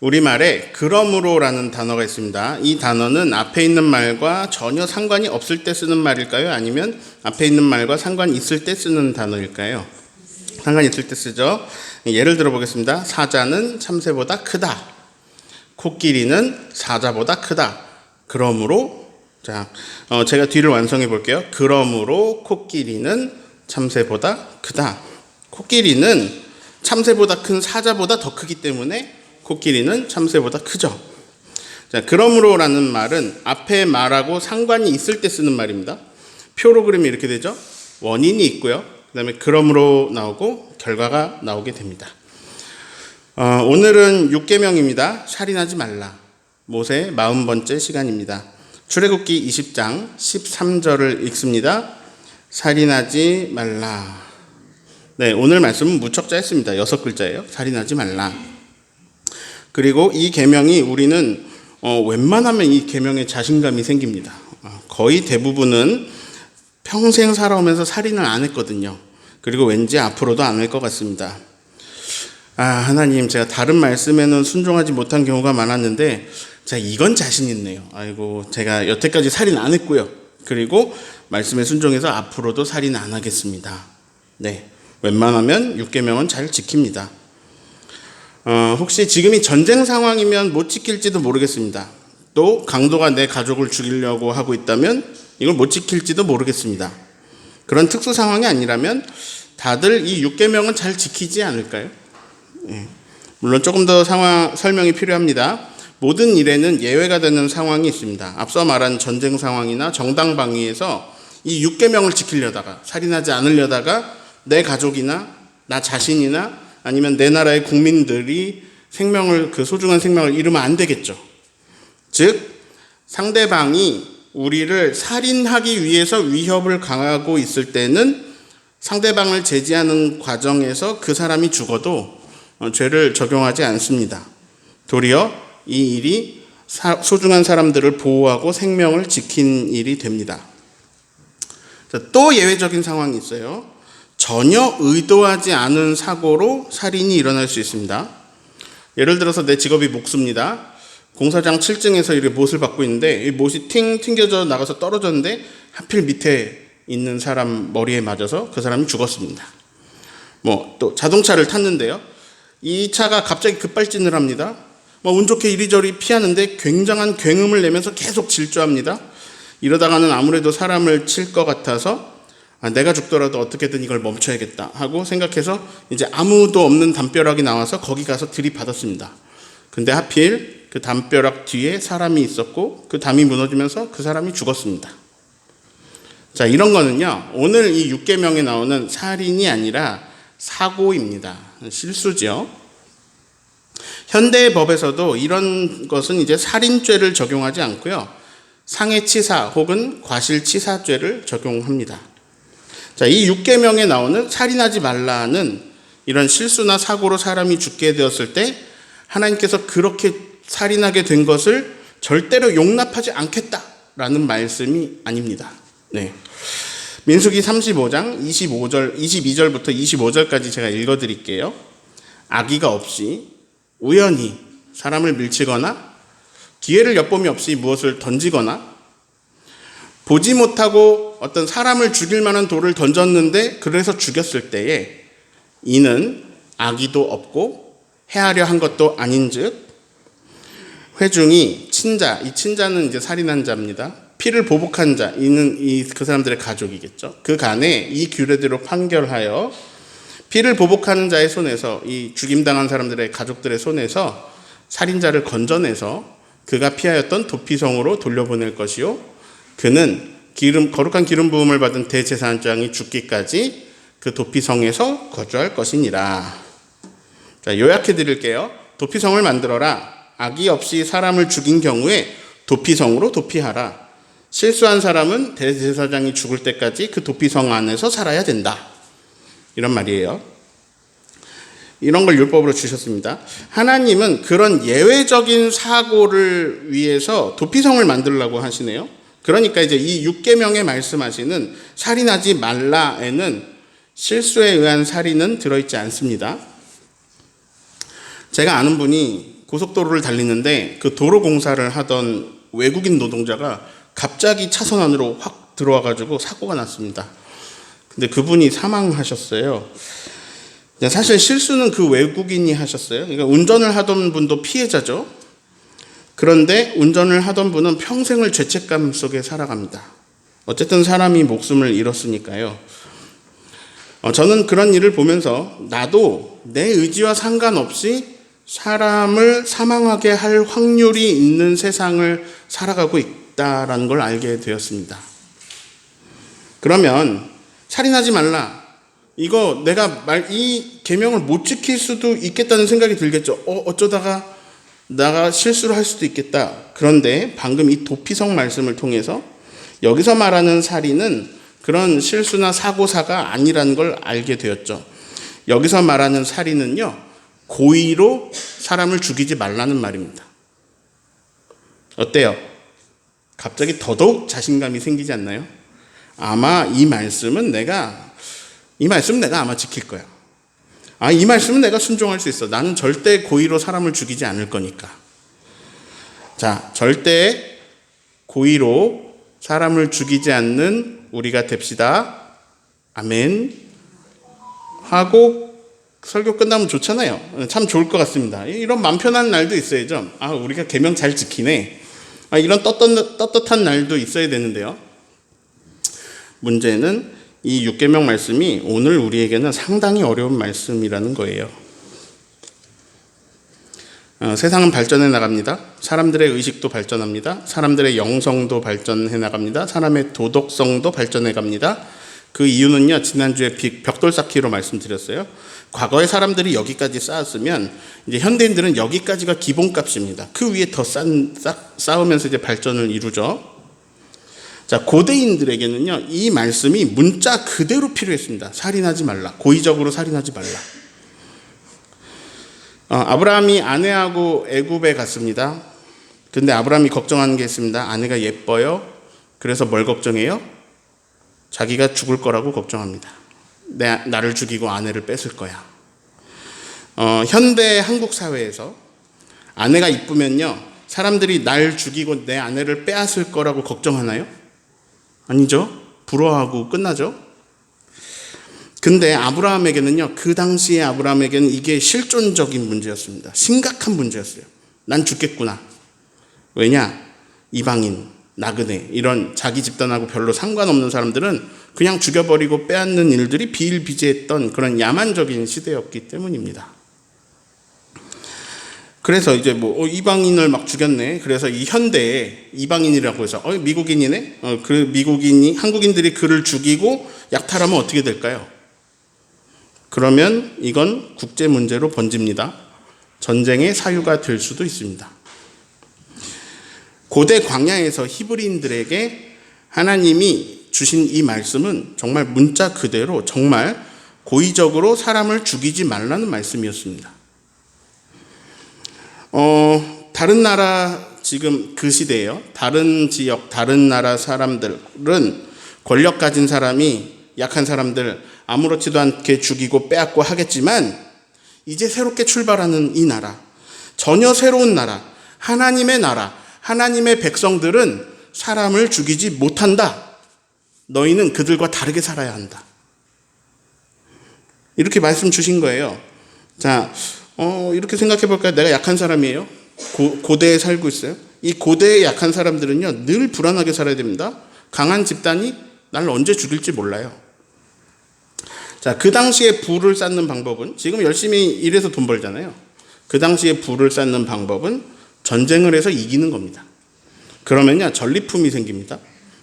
우리말에 그러므로라는 단어가 있습니다. 이 단어는 앞에 있는 말과 전혀 상관이 없을 때 쓰는 말일까요? 아니면 앞에 있는 말과 상관이 있을 때 쓰는 단어일까요? 상관이 있을 때 쓰죠. 예를 들어 보겠습니다. 사자는 참새보다 크다. 코끼리는 사자보다 크다. 그러므로 제가 뒤를 완성해 볼게요. 그러므로 코끼리는 참새보다 크다. 코끼리는 참새보다 큰 사자보다 더 크기 때문에 코끼리는 참새보다 크죠. 그러므로라는 말은 앞에 말하고 상관이 있을 때 쓰는 말입니다. 표로 그리면 이렇게 되죠. 원인이 있고요. 그 다음에 그러므로 나오고 결과가 나오게 됩니다. 오늘은 6계명입니다. 살인하지 말라. 모세 40번째 시간입니다. 출애굽기 20장 13절을 읽습니다. 살인하지 말라. 네, 오늘 말씀은 무척 짧습니다. 6글자예요. 살인하지 말라. 그리고 이 계명이 우리는 웬만하면 이 계명에 자신감이 생깁니다. 거의 대부분은 평생 살아오면서 살인을 안 했거든요. 그리고 왠지 앞으로도 안 할 것 같습니다. 하나님, 제가 다른 말씀에는 순종하지 못한 경우가 많았는데 제가 이건 자신 있네요. 아이고, 제가 여태까지 살인 안 했고요. 그리고 말씀에 순종해서 앞으로도 살인 안 하겠습니다. 네, 웬만하면 6계명은 잘 지킵니다. 혹시 지금이 전쟁 상황이면 못 지킬지도 모르겠습니다. 또 강도가 내 가족을 죽이려고 하고 있다면 이걸 못 지킬지도 모르겠습니다. 그런 특수 상황이 아니라면 다들 이 6계명은 잘 지키지 않을까요? 물론 조금 더 설명이 필요합니다. 모든 일에는 예외가 되는 상황이 있습니다. 앞서 말한 전쟁 상황이나 정당방위에서 이 6계명을 지키려다가, 살인하지 않으려다가 내 가족이나 나 자신이나 아니면 내 나라의 국민들이 그 소중한 생명을 잃으면 안 되겠죠. 즉, 상대방이 우리를 살인하기 위해서 위협을 가하고 있을 때는 상대방을 제지하는 과정에서 그 사람이 죽어도 죄를 적용하지 않습니다. 도리어 이 일이 소중한 사람들을 보호하고 생명을 지킨 일이 됩니다. 또 예외적인 상황이 있어요. 전혀 의도하지 않은 사고로 살인이 일어날 수 있습니다. 예를 들어서 내 직업이 목수입니다. 공사장 7층에서 이렇게 못을 받고 있는데 이 못이 튕겨져 나가서 떨어졌는데 하필 밑에 있는 사람 머리에 맞아서 그 사람이 죽었습니다. 또 자동차를 탔는데요. 이 차가 갑자기 급발진을 합니다. 운 좋게 이리저리 피하는데 굉장한 굉음을 내면서 계속 질주합니다. 이러다가는 아무래도 사람을 칠 것 같아서 내가 죽더라도 어떻게든 이걸 멈춰야겠다 하고 생각해서 이제 아무도 없는 담벼락이 나와서 거기 가서 들이받았습니다. 근데 하필 그 담벼락 뒤에 사람이 있었고 그 담이 무너지면서 그 사람이 죽었습니다. 이런 거는요, 오늘 이 6계명에 나오는 살인이 아니라 사고입니다. 실수죠. 현대의 법에서도 이런 것은 이제 살인죄를 적용하지 않고요, 상해치사 혹은 과실치사죄를 적용합니다. 이 6계명에 나오는 살인하지 말라는 이런 실수나 사고로 사람이 죽게 되었을 때 하나님께서 그렇게 살인하게 된 것을 절대로 용납하지 않겠다라는 말씀이 아닙니다. 네. 민수기 35장 22절부터 25절까지 제가 읽어드릴게요. 악의가 없이 우연히 사람을 밀치거나 기회를 엿봄이 없이 무엇을 던지거나 보지 못하고 어떤 사람을 죽일 만한 돌을 던졌는데 그래서 죽였을 때에 이는 악의도 없고 해하려 한 것도 아닌즉 회중이 친자, 이 친자는 이제 살인한 자입니다. 피를 보복한 자, 이는 그 사람들의 가족이겠죠. 그 간에 이 규례대로 판결하여 피를 보복하는 자의 손에서, 이 죽임당한 사람들의 가족들의 손에서 살인자를 건져내서 그가 피하였던 도피성으로 돌려보낼 것이요, 그는 거룩한 기름 부음을 받은 대제사장이 죽기까지 그 도피성에서 거주할 것이니라. 요약해 드릴게요. 도피성을 만들어라. 악의 없이 사람을 죽인 경우에 도피성으로 도피하라. 실수한 사람은 대제사장이 죽을 때까지 그 도피성 안에서 살아야 된다. 이런 말이에요. 이런 걸 율법으로 주셨습니다. 하나님은 그런 예외적인 사고를 위해서 도피성을 만들려고 하시네요. 그러니까 이제 이 6계명에 말씀하시는 살인하지 말라에는 실수에 의한 살인은 들어있지 않습니다. 제가 아는 분이 고속도로를 달리는데 그 도로 공사를 하던 외국인 노동자가 갑자기 차선 안으로 확 들어와가지고 사고가 났습니다. 근데 그분이 사망하셨어요. 사실 실수는 그 외국인이 하셨어요. 그러니까 운전을 하던 분도 피해자죠. 그런데 운전을 하던 분은 평생을 죄책감 속에 살아갑니다. 어쨌든 사람이 목숨을 잃었으니까요. 저는 그런 일을 보면서 나도 내 의지와 상관없이 사람을 사망하게 할 확률이 있는 세상을 살아가고 있다라는 걸 알게 되었습니다. 그러면 살인하지 말라. 이거 이 계명을 못 지킬 수도 있겠다는 생각이 들겠죠. 어쩌다가 나가 실수를 할 수도 있겠다. 그런데 방금 이 도피성 말씀을 통해서 여기서 말하는 살인은 그런 실수나 사고사가 아니라는 걸 알게 되었죠. 여기서 말하는 살인은요, 고의로 사람을 죽이지 말라는 말입니다. 어때요? 갑자기 더더욱 자신감이 생기지 않나요? 아마 이 말씀은 내가 아마 지킬 거야. 이 말씀은 내가 순종할 수 있어. 나는 절대 고의로 사람을 죽이지 않을 거니까. 자, 절대 고의로 사람을 죽이지 않는 우리가 됩시다. 아멘. 하고 설교 끝나면 좋잖아요. 참 좋을 것 같습니다. 이런 마음 편한 날도 있어야죠. 우리가 계명 잘 지키네. 이런 떳떳한 날도 있어야 되는데요. 문제는 이 6계명 말씀이 오늘 우리에게는 상당히 어려운 말씀이라는 거예요. 세상은 발전해 나갑니다. 사람들의 의식도 발전합니다. 사람들의 영성도 발전해 나갑니다. 사람의 도덕성도 발전해 갑니다. 그 이유는요, 지난주에 벽돌 쌓기로 말씀드렸어요. 과거의 사람들이 여기까지 쌓았으면 이제 현대인들은 여기까지가 기본값입니다. 그 위에 더 쌓으면서 이제 발전을 이루죠. 자, 고대인들에게는요, 이 말씀이 문자 그대로 필요했습니다. 살인하지 말라. 고의적으로 살인하지 말라. 아브라함이 아내하고 애굽에 갔습니다. 근데 아브라함이 걱정하는 게 있습니다. 아내가 예뻐요. 그래서 뭘 걱정해요? 자기가 죽을 거라고 걱정합니다. 나를 죽이고 아내를 뺏을 거야. 현대 한국 사회에서 아내가 이쁘면요, 사람들이 날 죽이고 내 아내를 빼앗을 거라고 걱정하나요? 아니죠. 부러워하고 끝나죠. 근데 아브라함에게는요, 그 당시에 아브라함에게는 이게 실존적인 문제였습니다. 심각한 문제였어요. 난 죽겠구나. 왜냐? 이방인, 나그네, 이런 자기 집단하고 별로 상관없는 사람들은 그냥 죽여버리고 빼앗는 일들이 비일비재했던 그런 야만적인 시대였기 때문입니다. 그래서 이제 이방인을 막 죽였네. 그래서 이 현대에 이방인이라고 해서 미국인이네. 그 한국인들이 그를 죽이고 약탈하면 어떻게 될까요? 그러면 이건 국제 문제로 번집니다. 전쟁의 사유가 될 수도 있습니다. 고대 광야에서 히브리인들에게 하나님이 주신 이 말씀은 정말 문자 그대로 정말 고의적으로 사람을 죽이지 말라는 말씀이었습니다. 다른 나라, 지금 그 시대에요. 다른 지역, 다른 나라 사람들은 권력 가진 사람이 약한 사람들 아무렇지도 않게 죽이고 빼앗고 하겠지만, 이제 새롭게 출발하는 이 나라, 전혀 새로운 나라, 하나님의 나라, 하나님의 백성들은 사람을 죽이지 못한다. 너희는 그들과 다르게 살아야 한다. 이렇게 말씀 주신 거예요. 자, 이렇게 생각해 볼까요? 내가 약한 사람이에요. 고대에 살고 있어요. 이 고대의 약한 사람들은요, 늘 불안하게 살아야 됩니다. 강한 집단이 날 언제 죽일지 몰라요. 자, 그 당시에 부를 쌓는 방법은, 지금 열심히 일해서 돈 벌잖아요. 그 당시에 부를 쌓는 방법은 전쟁을 해서 이기는 겁니다. 그러면요, 전리품이 생깁니다.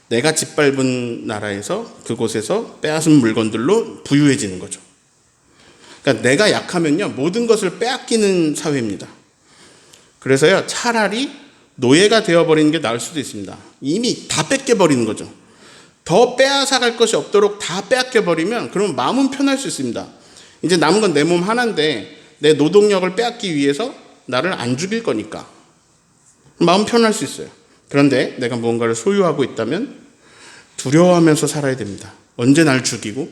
내가 짓밟은 나라에서, 그곳에서 빼앗은 물건들로 부유해지는 거죠. 그러니까 내가 약하면요, 모든 것을 빼앗기는 사회입니다. 그래서요, 차라리 노예가 되어버리는 게 나을 수도 있습니다. 이미 다 뺏겨버리는 거죠. 더 빼앗아갈 것이 없도록 다 빼앗겨버리면 그러면 마음은 편할 수 있습니다. 이제 남은 건 내 몸 하나인데 내 노동력을 빼앗기 위해서 나를 안 죽일 거니까 마음 편할 수 있어요. 그런데 내가 무언가를 소유하고 있다면 두려워하면서 살아야 됩니다. 언제 날 죽이고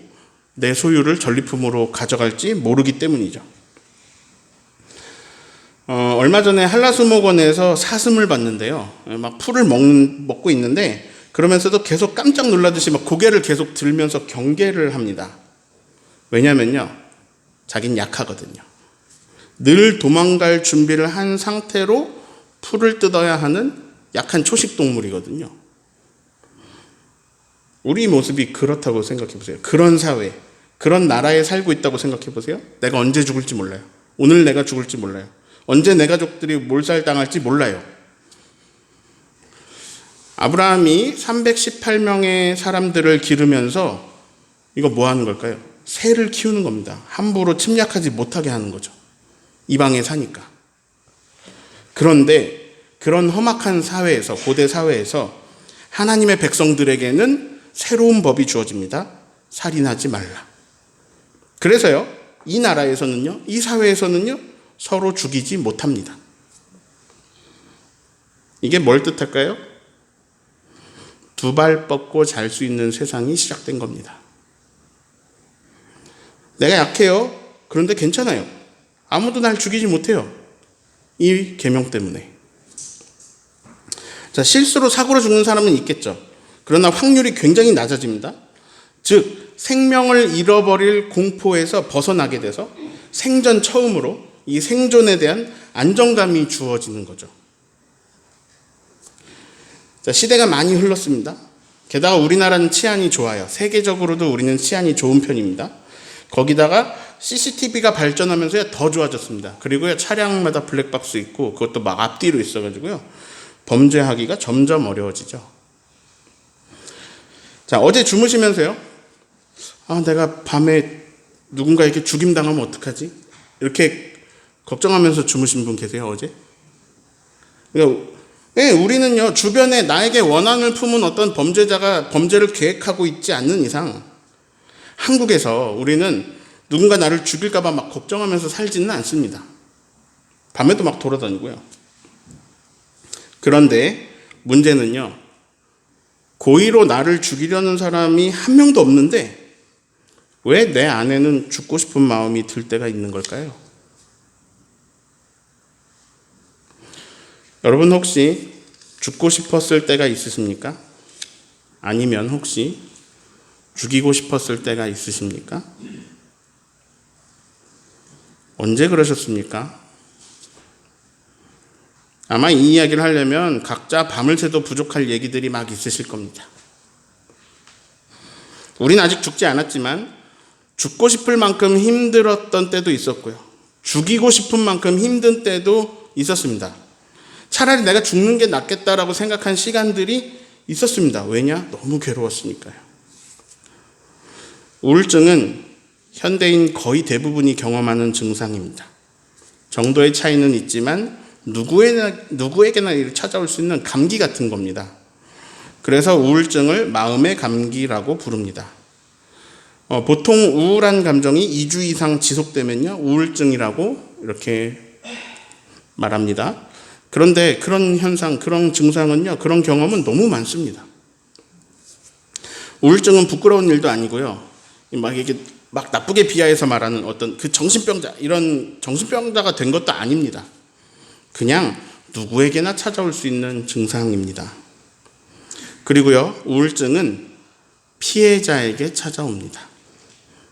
내 소유를 전리품으로 가져갈지 모르기 때문이죠. 얼마 전에 한라수목원에서 사슴을 봤는데요. 막 풀을 먹고 있는데 그러면서도 계속 깜짝 놀라듯이 막 고개를 계속 들면서 경계를 합니다. 왜냐면요, 자긴 약하거든요. 늘 도망갈 준비를 한 상태로 풀을 뜯어야 하는 약한 초식 동물이거든요. 우리 모습이 그렇다고 생각해 보세요. 그런 사회, 그런 나라에 살고 있다고 생각해 보세요. 내가 언제 죽을지 몰라요. 오늘 내가 죽을지 몰라요. 언제 내 가족들이 몰살당할지 몰라요. 아브라함이 318명의 사람들을 기르면서 이거 뭐 하는 걸까요? 새를 키우는 겁니다. 함부로 침략하지 못하게 하는 거죠. 이방에 사니까. 그런데 그런 험악한 사회에서, 고대 사회에서 하나님의 백성들에게는 새로운 법이 주어집니다. 살인하지 말라. 그래서요, 이 나라에서는요, 이 사회에서는요, 서로 죽이지 못합니다. 이게 뭘 뜻할까요? 두 발 뻗고 잘 수 있는 세상이 시작된 겁니다. 내가 약해요. 그런데 괜찮아요. 아무도 날 죽이지 못해요. 이 계명 때문에. 자, 실수로 사고로 죽는 사람은 있겠죠. 그러나 확률이 굉장히 낮아집니다. 즉, 생명을 잃어버릴 공포에서 벗어나게 돼서 생전 처음으로 이 생존에 대한 안정감이 주어지는 거죠. 자, 시대가 많이 흘렀습니다. 게다가 우리나라는 치안이 좋아요. 세계적으로도 우리는 치안이 좋은 편입니다. 거기다가 CCTV가 발전하면서 더 좋아졌습니다. 그리고요, 차량마다 블랙박스 있고 그것도 막 앞뒤로 있어가지고요, 범죄하기가 점점 어려워지죠. 자, 어제 주무시면서요, 내가 밤에 누군가에게 죽임당하면 어떡하지? 이렇게 걱정하면서 주무신 분 계세요, 어제? 그러니까 우리는요, 주변에 나에게 원한을 품은 어떤 범죄자가 범죄를 계획하고 있지 않는 이상 한국에서 우리는 누군가 나를 죽일까 봐 막 걱정하면서 살지는 않습니다. 밤에도 막 돌아다니고요. 그런데 문제는요, 고의로 나를 죽이려는 사람이 한 명도 없는데 왜 내 안에는 죽고 싶은 마음이 들 때가 있는 걸까요? 여러분 혹시 죽고 싶었을 때가 있으십니까? 아니면 혹시 죽이고 싶었을 때가 있으십니까? 언제 그러셨습니까? 아마 이 이야기를 하려면 각자 밤을 새도 부족할 얘기들이 막 있으실 겁니다. 우린 아직 죽지 않았지만 죽고 싶을 만큼 힘들었던 때도 있었고요. 죽이고 싶은 만큼 힘든 때도 있었습니다. 차라리 내가 죽는 게 낫겠다라고 생각한 시간들이 있었습니다. 왜냐? 너무 괴로웠으니까요. 우울증은 현대인 거의 대부분이 경험하는 증상입니다. 정도의 차이는 있지만 누구에게나 찾아올 수 있는 감기 같은 겁니다. 그래서 우울증을 마음의 감기라고 부릅니다. 보통 우울한 감정이 2주 이상 지속되면요, 우울증이라고 이렇게 말합니다. 그런데 그런 현상, 그런 증상은요, 그런 경험은 너무 많습니다. 우울증은 부끄러운 일도 아니고요, 막 나쁘게 비하해서 말하는 어떤 그 정신병자, 이런 정신병자가 된 것도 아닙니다. 그냥 누구에게나 찾아올 수 있는 증상입니다. 그리고요, 우울증은 피해자에게 찾아옵니다.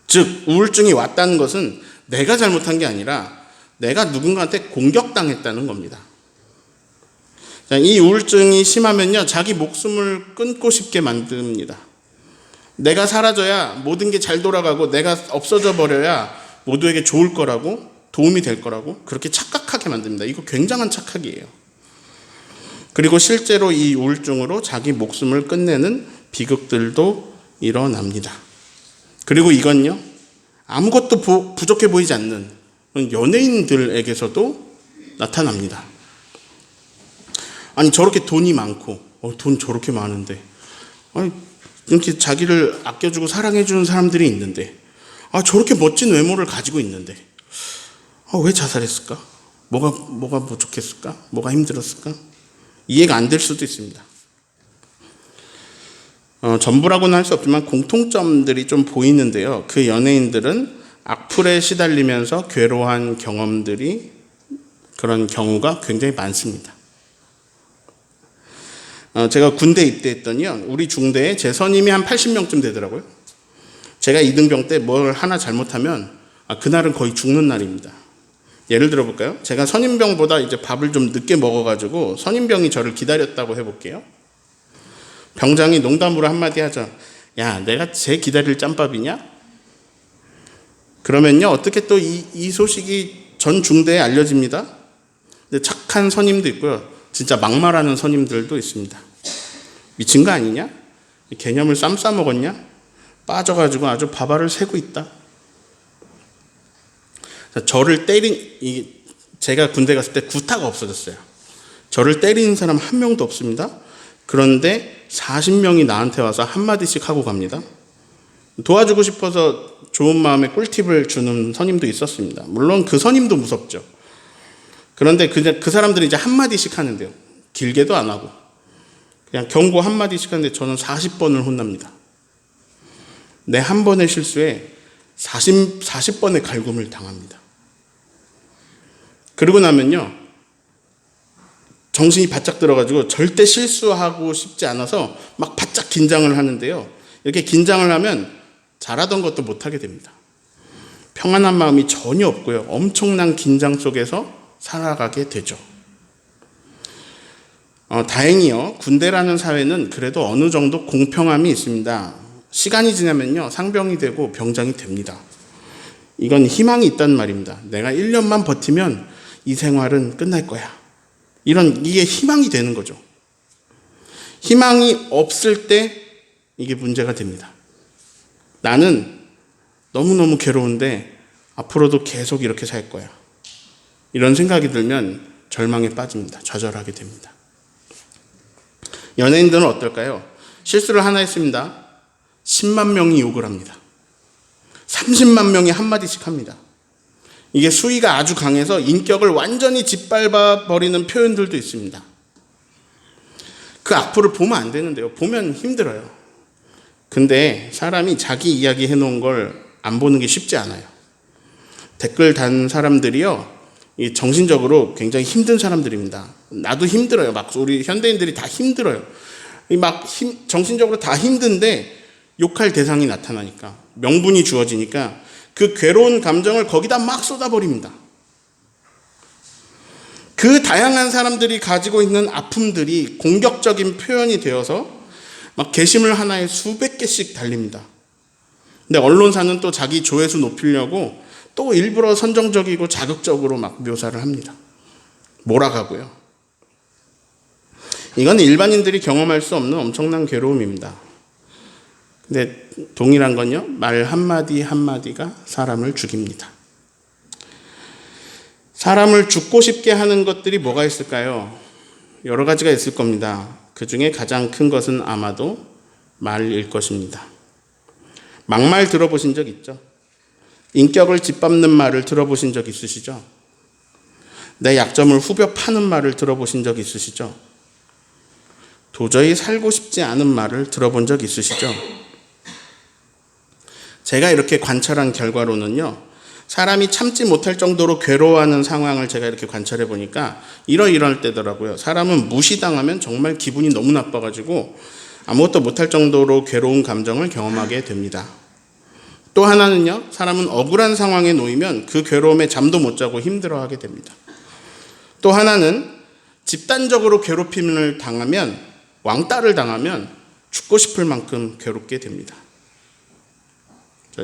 즉, 우울증이 왔다는 것은 내가 잘못한 게 아니라 내가 누군가한테 공격당했다는 겁니다. 자, 이 우울증이 심하면요, 자기 목숨을 끊고 싶게 만듭니다. 내가 사라져야 모든 게 잘 돌아가고 내가 없어져 버려야 모두에게 좋을 거라고, 도움이 될 거라고 그렇게 착각하게 만듭니다. 이거 굉장한 착각이에요. 그리고 실제로 이 우울증으로 자기 목숨을 끝내는 비극들도 일어납니다. 그리고 이건요, 아무것도 부족해 보이지 않는 연예인들에게서도 나타납니다. 아니, 저렇게 돈이 많고, 돈 저렇게 많은데, 이렇게 자기를 아껴주고 사랑해주는 사람들이 있는데, 저렇게 멋진 외모를 가지고 있는데, 왜 자살했을까? 뭐가 부족했을까? 뭐가 힘들었을까? 이해가 안 될 수도 있습니다. 전부라고는 할 수 없지만 공통점들이 좀 보이는데요. 그 연예인들은 악플에 시달리면서 괴로워한 경험들이 그런 경우가 굉장히 많습니다. 제가 군대 입대했더니요, 우리 중대에 제 선임이 한 80명쯤 되더라고요. 제가 이등병 때 뭘 하나 잘못하면 그날은 거의 죽는 날입니다. 예를 들어 볼까요? 제가 선임병보다 이제 밥을 좀 늦게 먹어가지고 선임병이 저를 기다렸다고 해볼게요. 병장이 농담으로 한마디 하죠. 야, 내가 쟤 기다릴 짬밥이냐? 그러면요, 어떻게 또 이 소식이 전 중대에 알려집니다. 근데 착한 선임도 있고요, 진짜 막말하는 선임들도 있습니다. 미친 거 아니냐? 개념을 쌈 싸먹었냐? 빠져가지고 아주 바바를 새고 있다. 저를 제가 군대 갔을 때 구타가 없어졌어요. 저를 때리는 사람 한 명도 없습니다. 그런데 40명이 나한테 와서 한마디씩 하고 갑니다. 도와주고 싶어서 좋은 마음에 꿀팁을 주는 선임도 있었습니다. 물론 그 선임도 무섭죠. 그런데 그 사람들이 이제 한마디씩 하는데요, 길게도 안 하고 그냥 경고 한마디씩 하는데 저는 40번을 혼납니다. 내 한 번의 실수에 40번의 갈굼을 당합니다. 그러고 나면요, 정신이 바짝 들어가지고 절대 실수하고 싶지 않아서 막 바짝 긴장을 하는데요, 이렇게 긴장을 하면 잘하던 것도 못하게 됩니다. 평안한 마음이 전혀 없고요, 엄청난 긴장 속에서 살아가게 되죠. 다행히요, 군대라는 사회는 그래도 어느 정도 공평함이 있습니다. 시간이 지나면요, 상병이 되고 병장이 됩니다. 이건 희망이 있단 말입니다. 내가 1년만 버티면 이 생활은 끝날 거야. 이게 희망이 되는 거죠. 희망이 없을 때 이게 문제가 됩니다. 나는 너무너무 괴로운데 앞으로도 계속 이렇게 살 거야. 이런 생각이 들면 절망에 빠집니다. 좌절하게 됩니다. 연예인들은 어떨까요? 실수를 하나 했습니다. 10만 명이 욕을 합니다. 30만 명이 한마디씩 합니다. 이게 수위가 아주 강해서 인격을 완전히 짓밟아 버리는 표현들도 있습니다. 그 악플을 보면 안 되는데요, 보면 힘들어요. 근데 사람이 자기 이야기 해놓은 걸 안 보는 게 쉽지 않아요. 댓글 단 사람들이요, 정신적으로 굉장히 힘든 사람들입니다. 나도 힘들어요. 막 우리 현대인들이 다 힘들어요. 정신적으로 다 힘든데 욕할 대상이 나타나니까, 명분이 주어지니까 그 괴로운 감정을 거기다 막 쏟아버립니다. 그 다양한 사람들이 가지고 있는 아픔들이 공격적인 표현이 되어서 막 게시물 하나에 수백 개씩 달립니다. 근데 언론사는 또 자기 조회수 높이려고 또 일부러 선정적이고 자극적으로 막 묘사를 합니다. 몰아가고요. 이건 일반인들이 경험할 수 없는 엄청난 괴로움입니다. 근데 동일한 건요, 말 한마디 한마디가 사람을 죽입니다. 사람을 죽고 싶게 하는 것들이 뭐가 있을까요? 여러 가지가 있을 겁니다. 그 중에 가장 큰 것은 아마도 말일 것입니다. 막말 들어보신 적 있죠? 인격을 짓밟는 말을 들어보신 적 있으시죠? 내 약점을 후벼 파는 말을 들어보신 적 있으시죠? 도저히 살고 싶지 않은 말을 들어본 적 있으시죠? 제가 이렇게 관찰한 결과로는요, 사람이 참지 못할 정도로 괴로워하는 상황을 제가 이렇게 관찰해 보니까 이럴 때더라고요. 사람은 무시당하면 정말 기분이 너무 나빠가지고 아무것도 못할 정도로 괴로운 감정을 경험하게 됩니다. 또 하나는요, 사람은 억울한 상황에 놓이면 그 괴로움에 잠도 못 자고 힘들어하게 됩니다. 또 하나는 집단적으로 괴롭힘을 당하면, 왕따를 당하면 죽고 싶을 만큼 괴롭게 됩니다.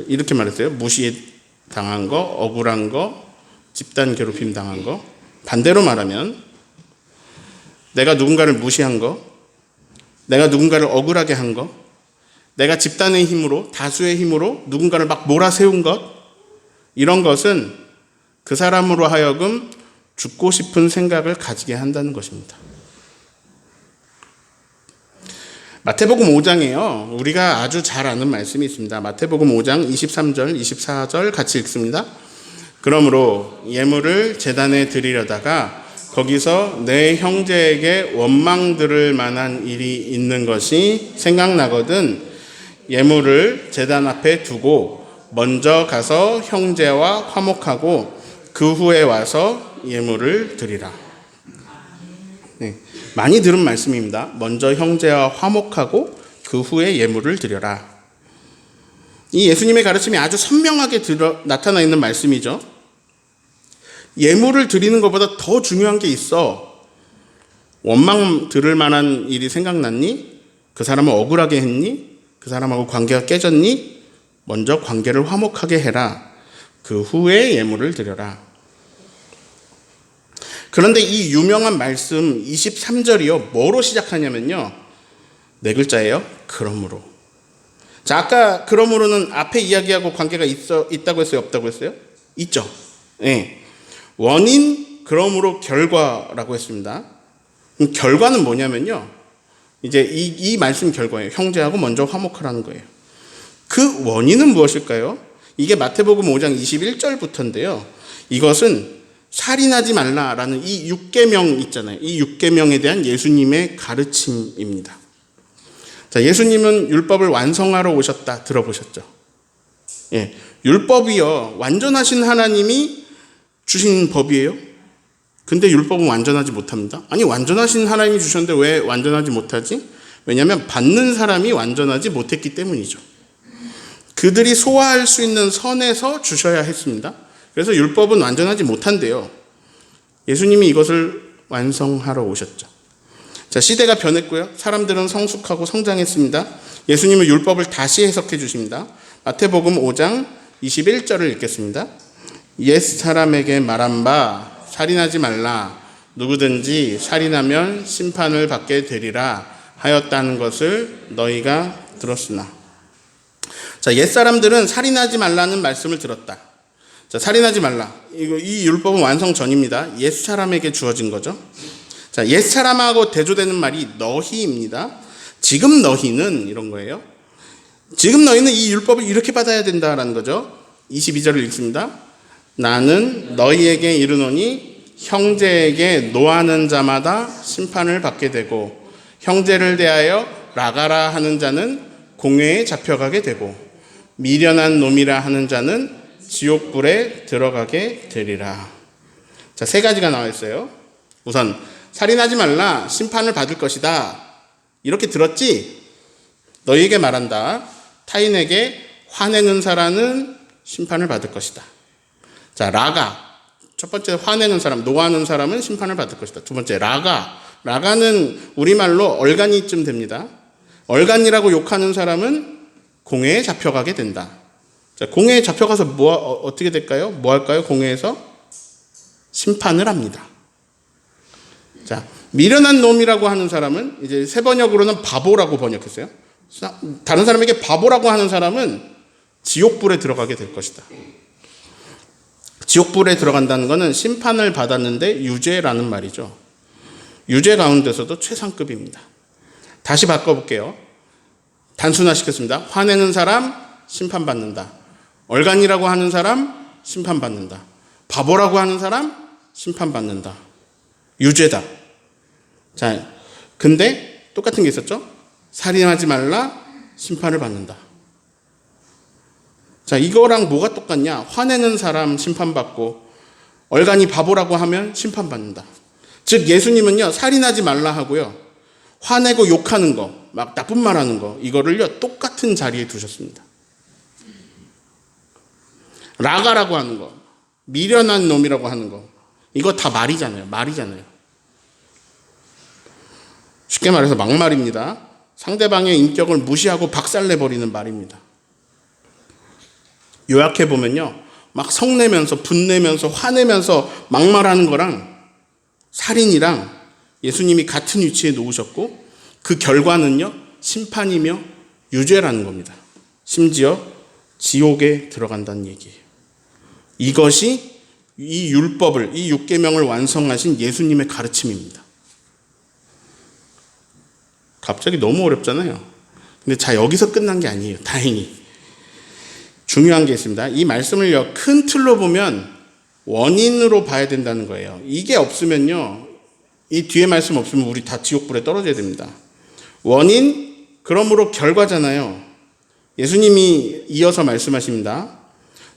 이렇게 말했어요. 무시당한 거, 억울한 거, 집단 괴롭힘 당한 거. 반대로 말하면 내가 누군가를 무시한 거, 내가 누군가를 억울하게 한 거, 내가 집단의 힘으로, 다수의 힘으로 누군가를 막 몰아세운 것, 이런 것은 그 사람으로 하여금 죽고 싶은 생각을 가지게 한다는 것입니다. 마태복음 5장에요, 우리가 아주 잘 아는 말씀이 있습니다. 마태복음 5장 23절, 24절 같이 읽습니다. 그러므로 예물을 제단에 드리려다가 거기서 내 형제에게 원망 들을 만한 일이 있는 것이 생각나거든 예물을 제단 앞에 두고 먼저 가서 형제와 화목하고 그 후에 와서 예물을 드리라. 네, 많이 들은 말씀입니다. 먼저 형제와 화목하고 그 후에 예물을 드려라. 이 예수님의 가르침이 아주 선명하게 나타나 있는 말씀이죠. 예물을 드리는 것보다 더 중요한 게 있어. 원망 들을 만한 일이 생각났니? 그 사람을 억울하게 했니? 그 사람하고 관계가 깨졌니? 먼저 관계를 화목하게 해라. 그 후에 예물을 드려라. 그런데 이 유명한 말씀 23절이요. 뭐로 시작하냐면요. 네 글자예요. 그러므로. 자, 아까 그러므로는 앞에 이야기하고 관계가 있다고 했어요? 없다고 했어요? 있죠. 네. 원인, 그러므로 결과라고 했습니다. 결과는 뭐냐면요. 이제 이 말씀 결과예요. 형제하고 먼저 화목하라는 거예요. 그 원인은 무엇일까요? 이게 마태복음 5장 21절부터인데요. 이것은 살인하지 말라라는 이 6계명 있잖아요. 이 6계명에 대한 예수님의 가르침입니다. 자, 예수님은 율법을 완성하러 오셨다 들어보셨죠? 예, 율법이요. 완전하신 하나님이 주신 법이에요. 근데 율법은 완전하지 못합니다. 아니, 완전하신 하나님이 주셨는데 왜 완전하지 못하지? 왜냐하면 받는 사람이 완전하지 못했기 때문이죠. 그들이 소화할 수 있는 선에서 주셔야 했습니다. 그래서 율법은 완전하지 못한대요. 예수님이 이것을 완성하러 오셨죠. 자, 시대가 변했고요. 사람들은 성숙하고 성장했습니다. 예수님은 율법을 다시 해석해 주십니다. 마태복음 5장 21절을 읽겠습니다. 옛 사람에게 말한 바 살인하지 말라. 누구든지 살인하면 심판을 받게 되리라 하였다는 것을 너희가 들었으나. 자, 옛 사람들은 살인하지 말라는 말씀을 들었다. 자, 살인하지 말라. 이 율법은 완성 전입니다. 옛 사람에게 주어진 거죠. 자, 옛 사람하고 대조되는 말이 너희입니다. 지금 너희는 이런 거예요. 지금 너희는 이 율법을 이렇게 받아야 된다라는 거죠. 22절을 읽습니다. 나는 너희에게 이르노니 형제에게 노하는 자마다 심판을 받게 되고 형제를 대하여 라가라 하는 자는 공회에 잡혀가게 되고 미련한 놈이라 하는 자는 지옥불에 들어가게 되리라. 자, 세 가지가 나와 있어요. 우선 살인하지 말라. 심판을 받을 것이다. 이렇게 들었지? 너희에게 말한다. 타인에게 화내는 사람은 심판을 받을 것이다. 자, 라가. 첫 번째 화내는 사람, 노하는 사람은 심판을 받을 것이다. 두 번째 라가. 라가는 우리말로 얼간이쯤 됩니다. 얼간이라고 욕하는 사람은 공회에 잡혀가게 된다. 자, 공회에 잡혀가서 어떻게 될까요? 뭐 할까요? 공회에서 심판을 합니다. 자, 미련한 놈이라고 하는 사람은 이제 새 번역으로는 바보라고 번역했어요. 다른 사람에게 바보라고 하는 사람은 지옥불에 들어가게 될 것이다. 지옥불에 들어간다는 것은 심판을 받았는데 유죄라는 말이죠. 유죄 가운데서도 최상급입니다. 다시 바꿔볼게요. 단순화시켰습니다. 화내는 사람 심판받는다. 얼간이라고 하는 사람 심판받는다. 바보라고 하는 사람 심판받는다. 유죄다. 자, 근데 똑같은 게 있었죠? 살인하지 말라, 심판을 받는다. 자, 이거랑 뭐가 똑같냐? 화내는 사람 심판받고 얼간이 바보라고 하면 심판받는다. 즉 예수님은요, 살인하지 말라 하고요, 화내고 욕하는 거, 막 나쁜 말 하는 거, 이거를요 똑같은 자리에 두셨습니다. 라가라고 하는 거, 미련한 놈이라고 하는 거, 이거 다 말이잖아요. 쉽게 말해서 막말입니다. 상대방의 인격을 무시하고 박살내버리는 말입니다. 요약해보면요, 막 성내면서 분내면서 화내면서 막말하는 거랑 살인이랑 예수님이 같은 위치에 놓으셨고 그 결과는요, 심판이며 유죄라는 겁니다. 심지어 지옥에 들어간다는 얘기예요. 이것이 이 율법을, 이 6계명을 완성하신 예수님의 가르침입니다. 갑자기 너무 어렵잖아요. 근데 자, 여기서 끝난 게 아니에요. 다행히. 중요한 게 있습니다. 이 말씀을요, 큰 틀로 보면 원인으로 봐야 된다는 거예요. 이게 없으면요, 이 뒤에 말씀 없으면 우리 다 지옥불에 떨어져야 됩니다. 원인, 그러므로 결과잖아요. 예수님이 이어서 말씀하십니다.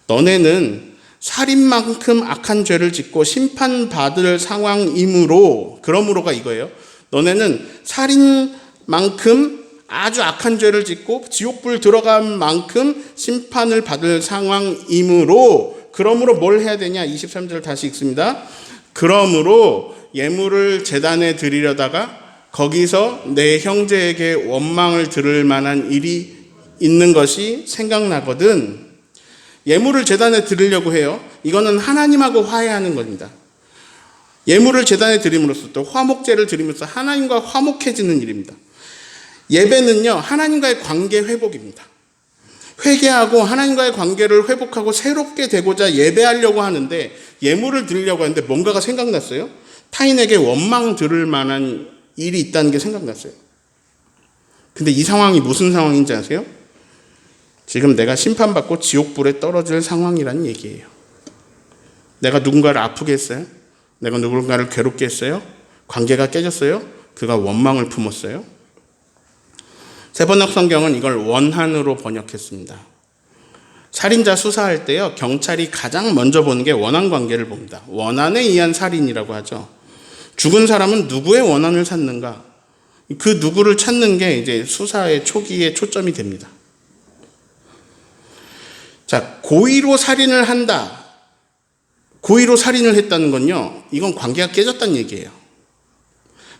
너네는 살인만큼 악한 죄를 짓고 심판받을 상황이므로, 그러므로가 이거예요. 너네는 살인만큼 아주 악한 죄를 짓고 지옥불 들어간 만큼 심판을 받을 상황이므로, 그러므로 뭘 해야 되냐? 23절 다시 읽습니다. 그러므로 예물을 제단에 드리려다가 거기서 내 형제에게 원망을 들을 만한 일이 있는 것이 생각나거든. 예물을 제단에 드리려고 해요. 이거는 하나님하고 화해하는 겁니다. 예물을 제단에 드림으로써, 또 화목제를 드리면서 하나님과 화목해지는 일입니다. 예배는요, 하나님과의 관계 회복입니다. 회개하고 하나님과의 관계를 회복하고 새롭게 되고자 예배하려고 하는데, 예물을 드리려고 하는데 뭔가가 생각났어요. 타인에게 원망 들을 만한 일이 있다는 게 생각났어요. 근데 이 상황이 무슨 상황인지 아세요? 지금 내가 심판받고 지옥불에 떨어질 상황이라는 얘기예요. 내가 누군가를 아프게 했어요? 내가 누군가를 괴롭게 했어요? 관계가 깨졌어요? 그가 원망을 품었어요? 세번역 성경은 이걸 원한으로 번역했습니다. 살인자 수사할 때요, 경찰이 가장 먼저 보는 게 원한 관계를 봅니다. 원한에 의한 살인이라고 하죠. 죽은 사람은 누구의 원한을 찾는가? 그 누구를 찾는 게 이제 수사의 초기에 초점이 됩니다. 자, 고의로 살인을 한다. 고의로 살인을 했다는 건요, 이건 관계가 깨졌다는 얘기예요.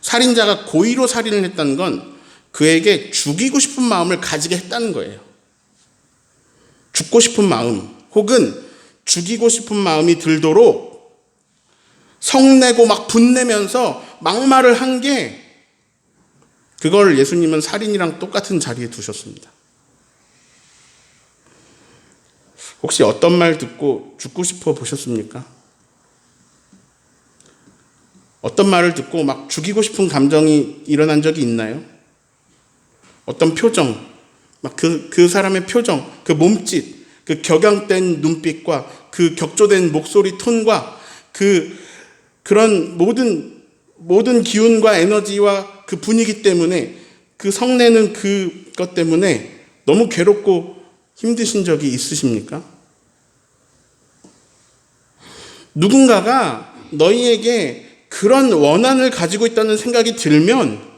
살인자가 고의로 살인을 했다는 건 그에게 죽이고 싶은 마음을 가지게 했다는 거예요. 죽고 싶은 마음, 혹은 죽이고 싶은 마음이 들도록 성내고 막 분내면서 막말을 한 게, 그걸 예수님은 살인이랑 똑같은 자리에 두셨습니다. 혹시 어떤 말 듣고 죽고 싶어 보셨습니까? 어떤 말을 듣고 막 죽이고 싶은 감정이 일어난 적이 있나요? 어떤 표정, 막 그 사람의 표정, 그 몸짓, 그 격양된 눈빛과 그 격조된 목소리 톤과 그런 모든 기운과 에너지와 그 분위기 때문에, 그 성내는 그것 때문에 너무 괴롭고 힘드신 적이 있으십니까? 누군가가 너희에게 그런 원한을 가지고 있다는 생각이 들면,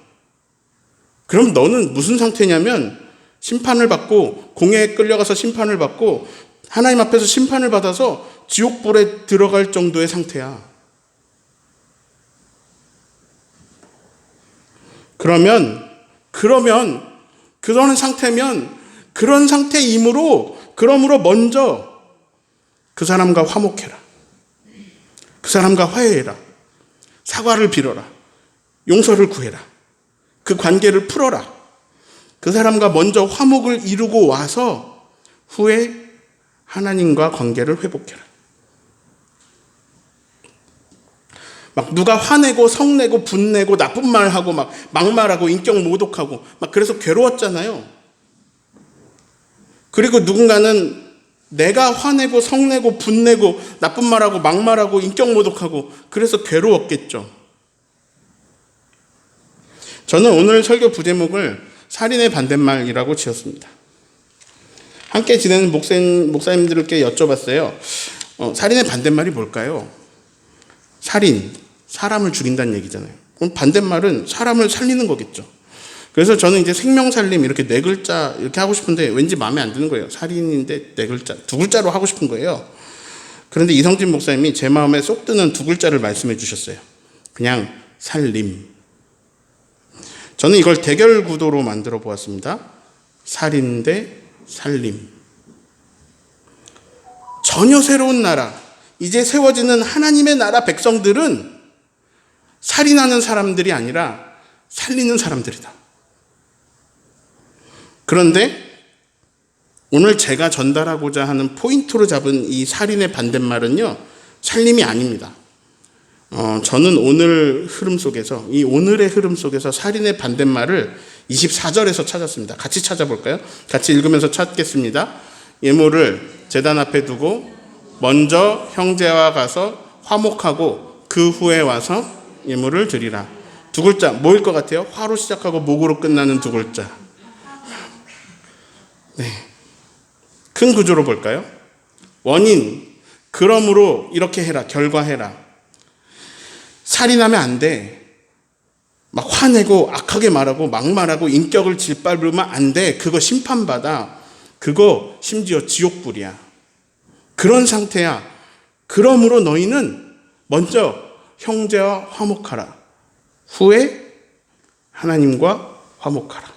그럼 너는 무슨 상태냐면 심판을 받고, 공회에 끌려가서 심판을 받고 하나님 앞에서 심판을 받아서 지옥불에 들어갈 정도의 상태야. 그러면 그런 상태면, 그런 상태이므로, 그러므로 먼저 그 사람과 화목해라. 그 사람과 화해해라. 사과를 빌어라. 용서를 구해라. 그 관계를 풀어라. 그 사람과 먼저 화목을 이루고 와서 후에 하나님과 관계를 회복해라. 막 누가 화내고 성내고 분내고 나쁜 말하고 막 막말하고 인격 모독하고 막 그래서 괴로웠잖아요. 그리고 누군가는 내가 화내고 성내고 분내고 나쁜 말하고 막말하고 인격 모독하고 그래서 괴로웠겠죠. 저는 오늘 설교 부제목을 살인의 반대말이라고 지었습니다. 함께 지내는 목사님들께 여쭤봤어요. 살인의 반대말이 뭘까요? 살인, 사람을 죽인다는 얘기잖아요. 그럼 반대말은 사람을 살리는 거겠죠. 그래서 저는 이제 생명살림 이렇게 네 글자 이렇게 하고 싶은데 왠지 마음에 안 드는 거예요. 살인인데 네 글자, 두 글자로 하고 싶은 거예요. 그런데 이성진 목사님이 제 마음에 쏙 드는 두 글자를 말씀해 주셨어요. 그냥 살림. 저는 이걸 대결 구도로 만들어 보았습니다. 살인 대 살림. 전혀 새로운 나라, 이제 세워지는 하나님의 나라 백성들은 살인하는 사람들이 아니라 살리는 사람들이다. 그런데 오늘 제가 전달하고자 하는 포인트로 잡은 이 살인의 반대말은요, 살림이 아닙니다. 저는 오늘 흐름 속에서, 이 오늘의 흐름 속에서 살인의 반대말을 24절에서 찾았습니다. 같이 찾아볼까요? 같이 읽으면서 찾겠습니다. 예물을 제단 앞에 두고 먼저 형제와 가서 화목하고 그 후에 와서 예물을 드리라. 두 글자, 뭐일 것 같아요? 화로 시작하고 목으로 끝나는 두 글자. 네. 큰 구조로 볼까요? 원인, 그러므로 이렇게 해라. 결과해라. 살인하면 안 돼. 막 화내고 악하게 말하고 막말하고 인격을 짓밟으면 안 돼. 그거 심판받아. 그거 심지어 지옥불이야. 그런 상태야. 그러므로 너희는 먼저 형제와 화목하라. 후에 하나님과 화목하라.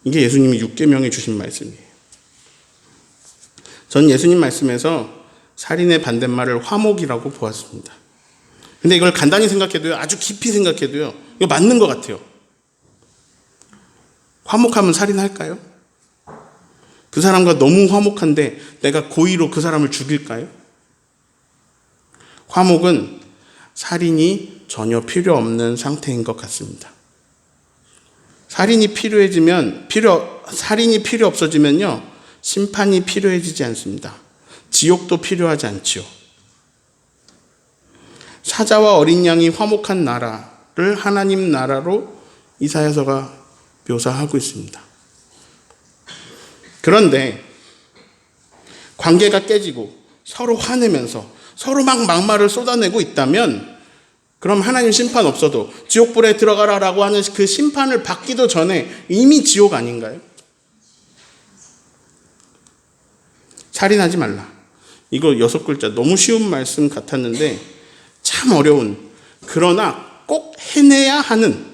이게 예수님이 육계명에 주신 말씀이에요. 전 예수님 말씀에서 살인의 반대말을 화목이라고 보았습니다. 근데 이걸 간단히 생각해도요, 아주 깊이 생각해도요, 이거 맞는 것 같아요. 화목하면 살인할까요? 그 사람과 너무 화목한데 내가 고의로 그 사람을 죽일까요? 화목은 살인이 전혀 필요 없는 상태인 것 같습니다. 살인이 필요 없어지면요, 심판이 필요해지지 않습니다. 지옥도 필요하지 않지요. 사자와 어린 양이 화목한 나라를 하나님 나라로 이사야서가 묘사하고 있습니다. 그런데 관계가 깨지고 서로 화내면서 서로 막 막말을 쏟아내고 있다면 그럼 하나님 심판 없어도 지옥불에 들어가라라고 하는 그 심판을 받기도 전에 이미 지옥 아닌가요? 살인하지 말라. 이거 6글자 너무 쉬운 말씀 같았는데 참 어려운, 그러나 꼭 해내야 하는,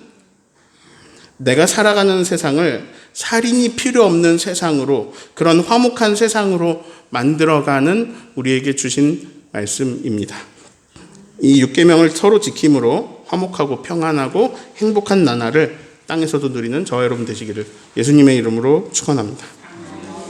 내가 살아가는 세상을 살인이 필요 없는 세상으로, 그런 화목한 세상으로 만들어가는 우리에게 주신 말씀입니다. 이 6계명을 서로 지킴으로 화목하고 평안하고 행복한 나날을 땅에서도 누리는 저와 여러분 되시기를 예수님의 이름으로 축원합니다.